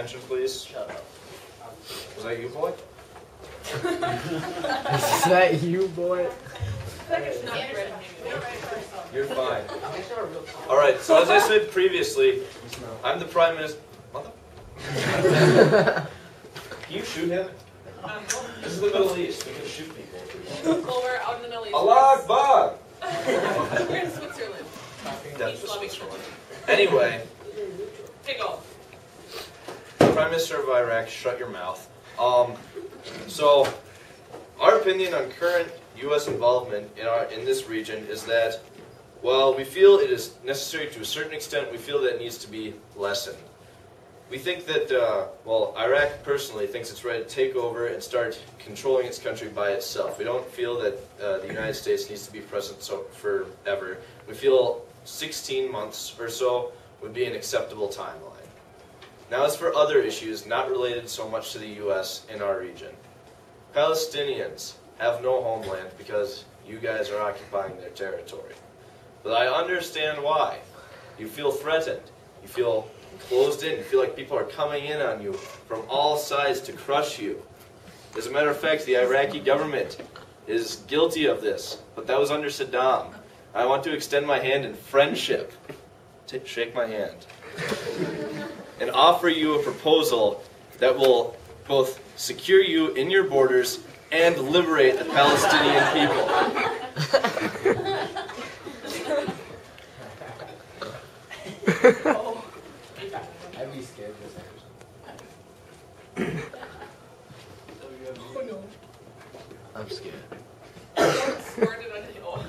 attention, please? Shut up. Was that you, boy? Is that you, boy? You're fine. Alright, so as I said previously, I'm the Prime Minister. Mother? Can you shoot him? This is the Middle East. We can shoot people. Well, we're out in the Middle East. Allah Akbar! We're in Switzerland. That's Switzerland. Anyway, Take off. Prime Minister of Iraq, shut your mouth. So, our opinion on current U.S. involvement in this region is that, while we feel it is necessary to a certain extent, we feel that it needs to be lessened. We think that, well, Iraq personally thinks it's ready to take over and start controlling its country by itself. We don't feel that the United States needs to be present forever. We feel 16 months or so would be an acceptable timeline. Now, as for other issues not related so much to the U.S. in our region, Palestinians have no homeland because you guys are occupying their territory. But I understand why. You feel threatened. You feel closed in. You feel like people are coming in on you from all sides to crush you. As a matter of fact, the Iraqi government is guilty of this, but that was under Saddam. I want to extend my hand in friendship. Shake my hand. And offer you a proposal that will both secure you in your borders and liberate the Palestinian people. I'd be scared for Oh no. I'm scared. Squirted on the oil.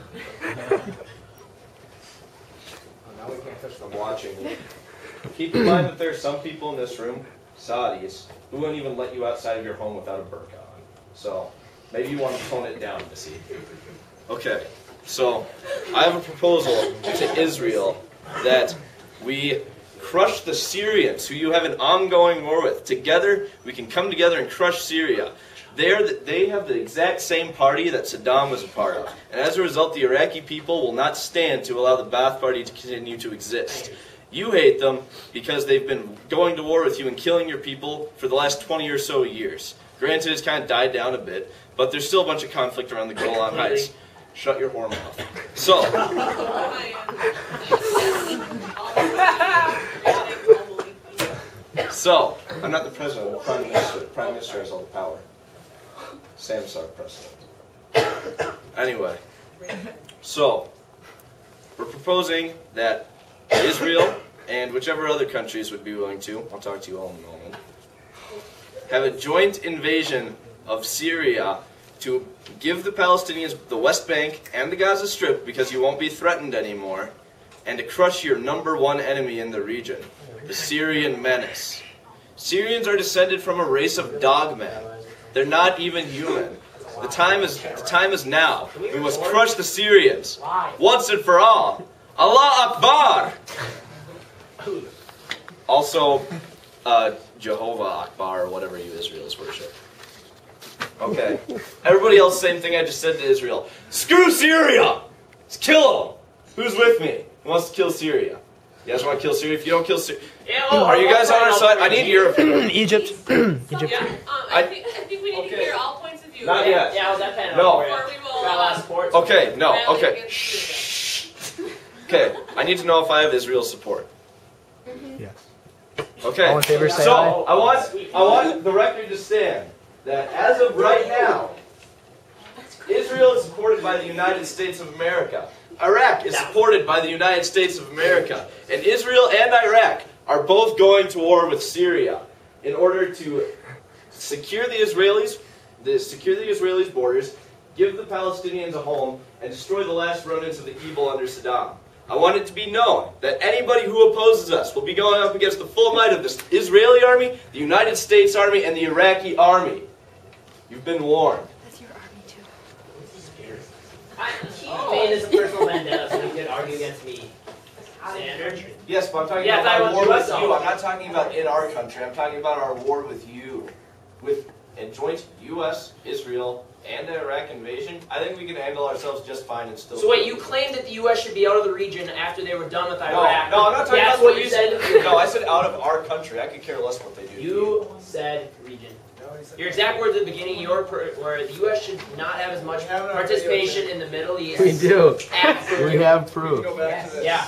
Now we can't touch them watching. Keep in mind that there are some people in this room, Saudis, who won't even let you outside of your home without a burqa on. So maybe you want to tone it down, Missy. Okay, so I have a proposal to Israel that we crush the Syrians, who you have an ongoing war with. Together, we can come together and crush Syria. They have the exact same party that Saddam was a part of. And as a result, the Iraqi people will not stand to allow the Ba'ath Party to continue to exist. You hate them because they've been going to war with you and killing your people for the last 20 or so years. Granted, it's kind of died down a bit, but there's still a bunch of conflict around the Golan Heights. Shut your whore mouth. So, I'm not the president, I'm the prime minister. The prime minister has all the power. Sam's our president. Anyway, so, we're proposing that Israel and whichever other countries would be willing to, I'll talk to you all in a moment, have a joint invasion of Syria to give the Palestinians the West Bank and the Gaza Strip because you won't be threatened anymore, and to crush your #1 enemy in the region, the Syrian menace. Syrians are descended from a race of dogmen. They're not even human. The time is now. We must crush the Syrians once and for all. Allah Akbar! Also, Jehovah Akbar, or whatever you Israelis worship. Okay. Everybody else, same thing I just said to Israel. Screw Syria! Let's kill them! Who's with me? Who wants to kill Syria? You guys want to kill Syria? If you don't kill Syria... Are you guys on our side? I need your opinion. Egypt. Egypt. Yeah, I think we need to hear all points of view. Not yet. Yeah, well, that kind of No. Okay, no, okay. Okay, I need to know if I have Israel's support. Yes. Okay, All in favor, say so aye. I want the record to stand that as of right now, Israel is supported by the United States of America. Iraq is supported by the United States of America. And Israel and Iraq are both going to war with Syria in order to secure the Israelis borders, give the Palestinians a home, and destroy the last remnants of the evil under Saddam. I want it to be known that anybody who opposes us will be going up against the full might of the Israeli army, the United States army, and the Iraqi army. You've been warned. That's your army too. He made this a personal vendetta so he could argue against me. Standard? Yes, but I'm talking Yeah, about I our want war you with to you. I'm not talking about in our country. I'm talking about our war with you. With a joint U.S., Israel, and Iraq invasion, I think we can handle ourselves just fine and still... So wait, you claimed that the U.S. should be out of the region after they were done with Iraq? No, I'm not talking That's about what the you reason. said? No, No, I said out of our country. I could care less what they do. You said region. Your exact words at the beginning, where the U.S. should not have as much participation in the Middle East. We do. Absolutely. We have proof. Yeah.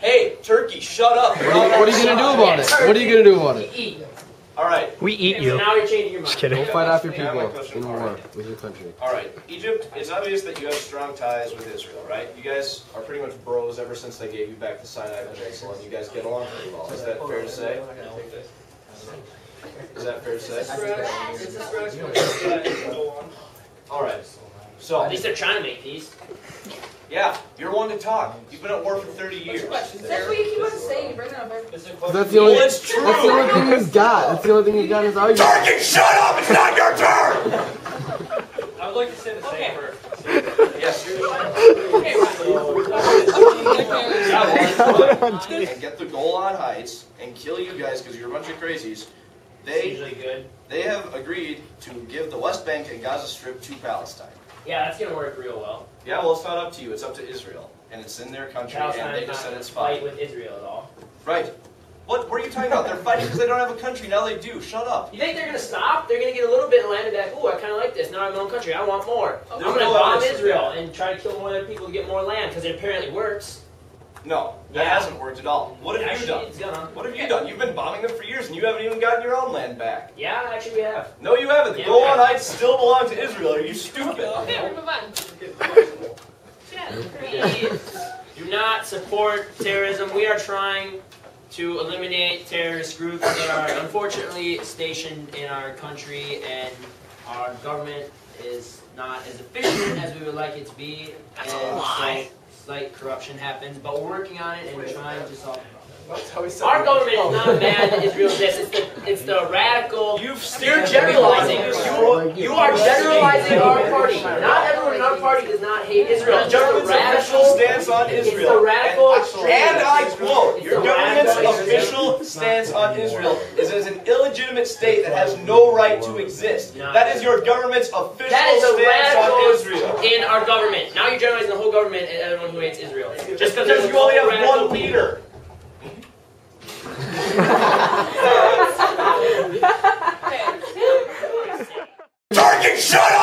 Hey, Turkey, shut up. What are you gonna do about it? What are you gonna do about it? Eat. All right. We eat So you. now you're changing your mind. Just kidding. Don't fight off your Yeah, my people question. in All war right. with your country. All right, Egypt. It's obvious that you have strong ties with Israel, right? You guys are pretty much bros ever since they gave you back the Sinai Peninsula, and you guys get along pretty well. Is that fair to say? Is that fair to say? All right. So, At least they're trying to make peace. yeah, you're one to talk. You've been at war for 30 years. That's what you keep on saying. You bring it up every That's the only. Well, it's true. That's the only thing he's got. That's the only thing he's got in his argument. Turkey, shut up! It's not your turn. I would like to say the same for. Yes, you're and get the Golan Heights and kill you guys because you're a bunch of crazies. It's usually good. They have agreed to give the West Bank and Gaza Strip to Palestine. Yeah, that's gonna work real well. Yeah, well, it's not up to you. It's up to Israel, and it's in their country, and they Palestine's just not said gonna it's fight fine. with Israel at all. Right? What are you talking about? They're fighting because they don't have a country. Now they do. Shut up. You think they're gonna stop? They're gonna get a little bit and land it back. Ooh, I kind of like this. Now I have my own country. I want more. I'm There's gonna no bomb evidence of Israel that. and try to kill more other people to get more land because it apparently works. No, that Yeah. hasn't worked at all. What have you Actually, done? it's gonna. What have you done? You've been bombing them for years, and you haven't even gotten your own land back. Yeah, actually we have. No, you haven't. The Yeah, Golan we have. Heights still belong to Israel. Are you stupid? Okay, we move on. We do not support terrorism. We are trying to eliminate terrorist groups that are unfortunately stationed in our country, and our government is not as efficient as we would like it to be, and so slight corruption happens, but we're working on it and trying to solve the problem. Our government is not bad as Israel says. It's the radical. You're generalizing. You are generalizing our party. Not everyone in our party does not hate Israel. Your Just the government's official radical stance on Israel. It's the radical And I quote, It's your the government's radical official stance on Israel is as an illegitimate state that has no right to exist. That is your government's official That is the stance on Israel. radicals in our government. Now you're generalizing the whole government and everyone who hates Israel. Just Because you only have one leader. Turkey, shut up!